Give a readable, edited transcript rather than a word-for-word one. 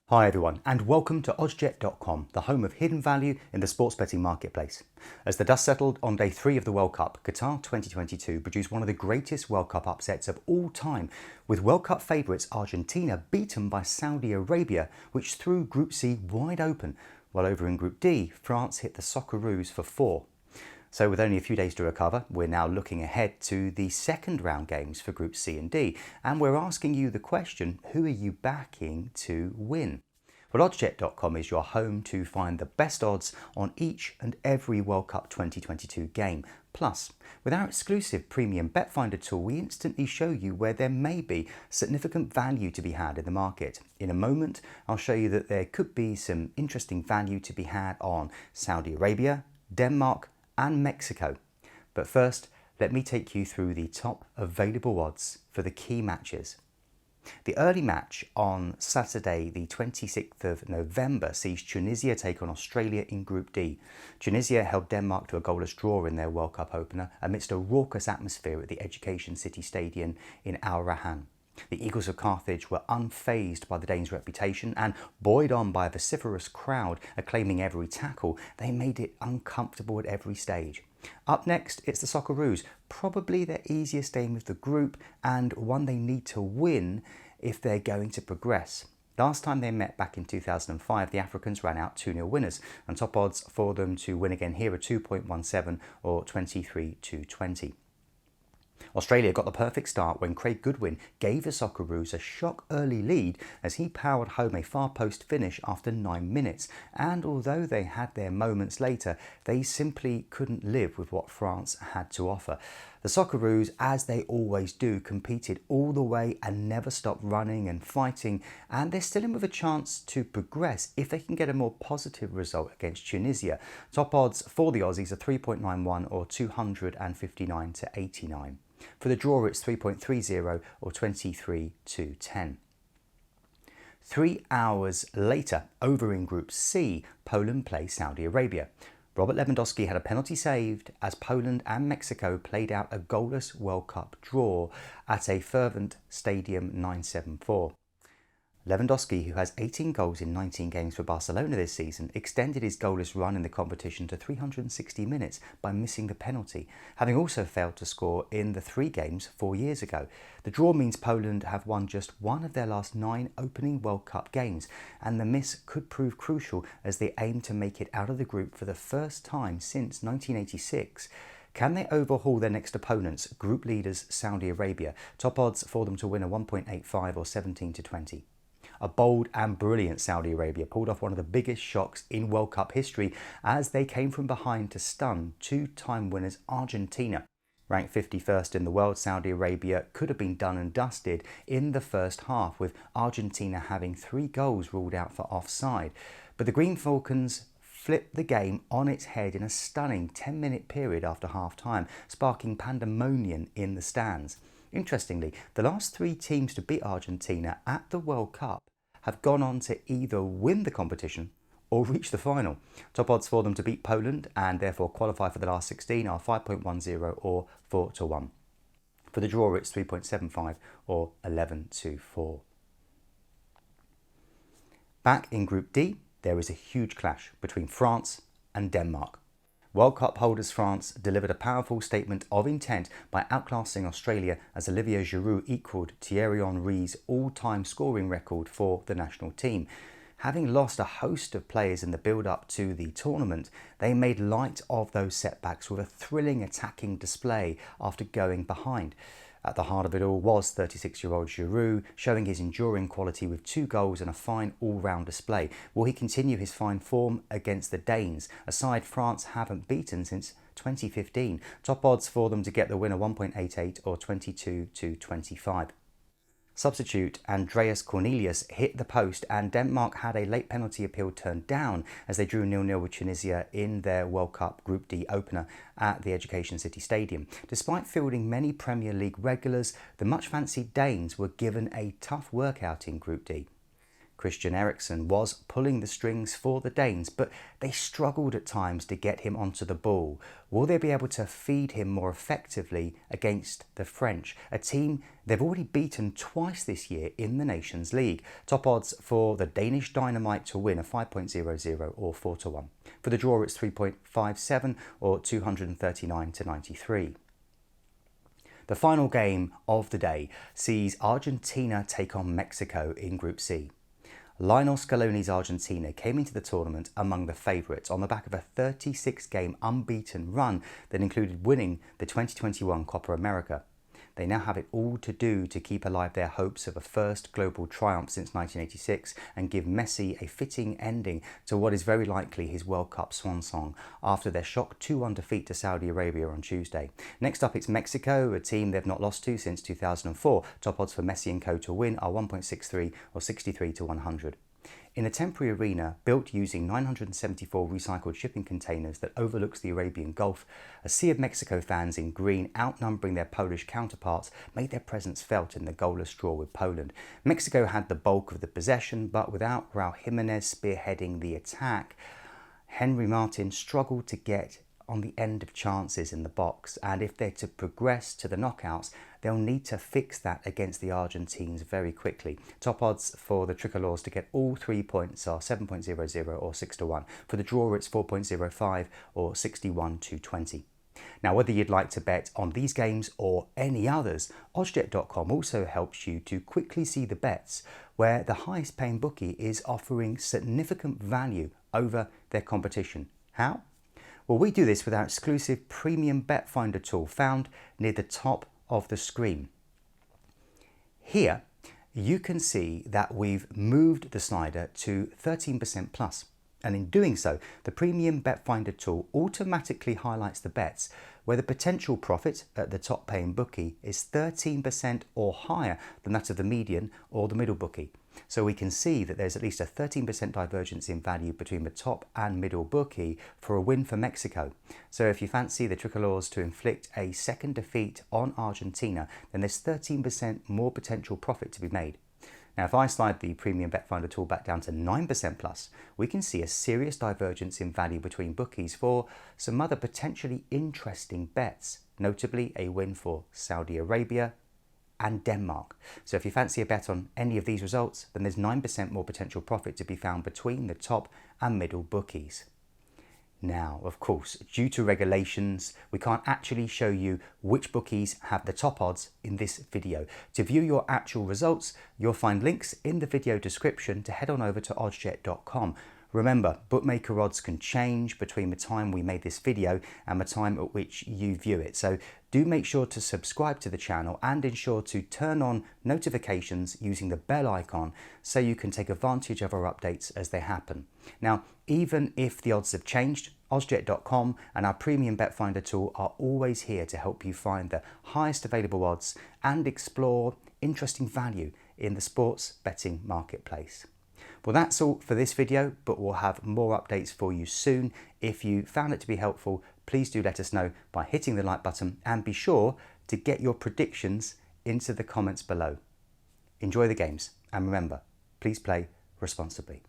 Hi everyone, and welcome to oddsjet.com, the home of hidden value in the sports betting marketplace. As the dust settled on day 3 of the World Cup, Qatar 2022 produced one of the greatest World Cup upsets of all time, with World Cup favourites Argentina beaten by Saudi Arabia, which threw Group C wide open, while over in Group D, France hit the Socceroos for 4. So with only a few days to recover, we're now looking ahead to the second round games for Group C and D, and we're asking you the question, who are you backing to win? Well, oddsjet.com is your home to find the best odds on each and every World Cup 2022 game. Plus, with our exclusive premium bet finder tool, we instantly show you where there may be significant value to be had in the market. In a moment, I'll show you that there could be some interesting value to be had on Saudi Arabia, Denmark, and Mexico. But first, let me take you through the top available odds for the key matches. The early match on Saturday, the 26th of November, sees Tunisia take on Australia in Group D. Tunisia held Denmark to a goalless draw in their World Cup opener amidst a raucous atmosphere at the Education City Stadium in Al Rahan. The Eagles of Carthage were unfazed by the Danes' reputation and, buoyed on by a vociferous crowd acclaiming every tackle, they made it uncomfortable at every stage. Up next, it's the Socceroos, probably their easiest game of the group and one they need to win if they're going to progress. Last time they met back in 2005, the Africans ran out 2-0 winners, and top odds for them to win again here are 2.17 or 23-20. Australia got the perfect start when Craig Goodwin gave the Socceroos a shock early lead as he powered home a far post finish after 9 minutes, and although they had their moments later, they simply couldn't live with what France had to offer. The Socceroos, as they always do, competed all the way and never stopped running and fighting, and they're still in with a chance to progress if they can get a more positive result against Tunisia. Top odds for the Aussies are 3.91 or 259-89. For the draw, it's 3.30 or 23-10. 3 hours later, over in Group C, Poland play Saudi Arabia. Robert Lewandowski had a penalty saved as Poland and Mexico played out a goalless World Cup draw at a fervent Stadium 974. Lewandowski, who has 18 goals in 19 games for Barcelona this season, extended his goalless run in the competition to 360 minutes by missing the penalty, having also failed to score in the 3 games 4 years ago. The draw means Poland have won just one of their last 9 opening World Cup games, and the miss could prove crucial as they aim to make it out of the group for the first time since 1986. Can they overhaul their next opponents, group leaders Saudi Arabia? Top odds for them to win are 1.85 or 17-20. A bold and brilliant Saudi Arabia pulled off one of the biggest shocks in World Cup history as they came from behind to stun 2-time winners Argentina. Ranked 51st in the world, Saudi Arabia could have been done and dusted in the first half, with Argentina having 3 goals ruled out for offside. But the Green Falcons flipped the game on its head in a stunning 10-minute period after half-time, sparking pandemonium in the stands. Interestingly, the last 3 teams to beat Argentina at the World Cup have gone on to either win the competition or reach the final. Top odds for them to beat Poland and therefore qualify for the last 16 are 5.10 or 4-1. For the draw, it's 3.75 or 11-4. Back in Group D, there is a huge clash between France and Denmark. World Cup holders France delivered a powerful statement of intent by outclassing Australia as Olivier Giroud equalled Thierry Henry's all-time scoring record for the national team. Having lost a host of players in the build-up to the tournament, they made light of those setbacks with a thrilling attacking display after going behind. At the heart of it all was 36-year-old Giroud, showing his enduring quality with 2 goals and a fine all-round display. Will he continue his fine form against the Danes, a side France haven't beaten since 2015? Top odds for them to get the winner 1.88 or 22-25. Substitute Andreas Cornelius hit the post and Denmark had a late penalty appeal turned down as they drew 0-0 with Tunisia in their World Cup Group D opener at the Education City Stadium. Despite fielding many Premier League regulars, the much-fancied Danes were given a tough workout in Group D. Christian Eriksen was pulling the strings for the Danes, but they struggled at times to get him onto the ball. Will they be able to feed him more effectively against the French, a team they've already beaten twice this year in the Nations League? Top odds for the Danish Dynamite to win are 5.00 or 4-1. For the draw, it's 3.57 or 239 to 93. The final game of the day sees Argentina take on Mexico in Group C. Lionel Scaloni's Argentina came into the tournament among the favourites on the back of a 36-game unbeaten run that included winning the 2021 Copa America. They now have it all to do to keep alive their hopes of a first global triumph since 1986 and give Messi a fitting ending to what is very likely his World Cup swan song after their shock 2-1 defeat to Saudi Arabia on Tuesday. Next up, it's Mexico, a team they've not lost to since 2004. Top odds for Messi and co to win are 1.63 or 63 to 100. In a temporary arena built using 974 recycled shipping containers that overlooks the Arabian Gulf, a sea of Mexico fans in green, outnumbering their Polish counterparts, made their presence felt in the goalless draw with Poland. Mexico had the bulk of the possession, but without Raul Jimenez spearheading the attack, Henry Martin struggled to get on the end of chances in the box, and if they're to progress to the knockouts, they'll need to fix that against the Argentines very quickly. Top odds for the tricolores to get all 3 points are 7.00 or 6-1. For the draw, it's 4.05 or 61 to 20. Now, whether you'd like to bet on these games or any others, oddsjet.com also helps you to quickly see the bets where the highest paying bookie is offering significant value over their competition. How? Well, we do this with our exclusive premium bet finder tool found near the top of the screen. Here, you can see that we've moved the slider to 13% plus. And in doing so, the premium bet finder tool automatically highlights the bets where the potential profit at the top paying bookie is 13% or higher than that of the median or the middle bookie. So we can see that there's at least a 13% divergence in value between the top and middle bookie for a win for Mexico. So if you fancy the tricolores to inflict a second defeat on Argentina, then there's 13% more potential profit to be made. Now, if I slide the premium bet finder tool back down to 9% plus, we can see a serious divergence in value between bookies for some other potentially interesting bets, notably a win for Saudi Arabia and Denmark. So if you fancy a bet on any of these results, then there's 9% more potential profit to be found between the top and middle bookies. Now, of course, due to regulations, we can't actually show you which bookies have the top odds in this video. To view your actual results, you'll find links in the video description to head on over to oddsjet.com. Remember, bookmaker odds can change between the time we made this video and the time at which you view it. So do make sure to subscribe to the channel and ensure to turn on notifications using the bell icon so you can take advantage of our updates as they happen. Now, even if the odds have changed, oddsjet.com and our premium bet finder tool are always here to help you find the highest available odds and explore interesting value in the sports betting marketplace. Well, that's all for this video, but we'll have more updates for you soon. If you found it to be helpful, please do let us know by hitting the like button and be sure to get your predictions into the comments below. Enjoy the games and remember, please play responsibly.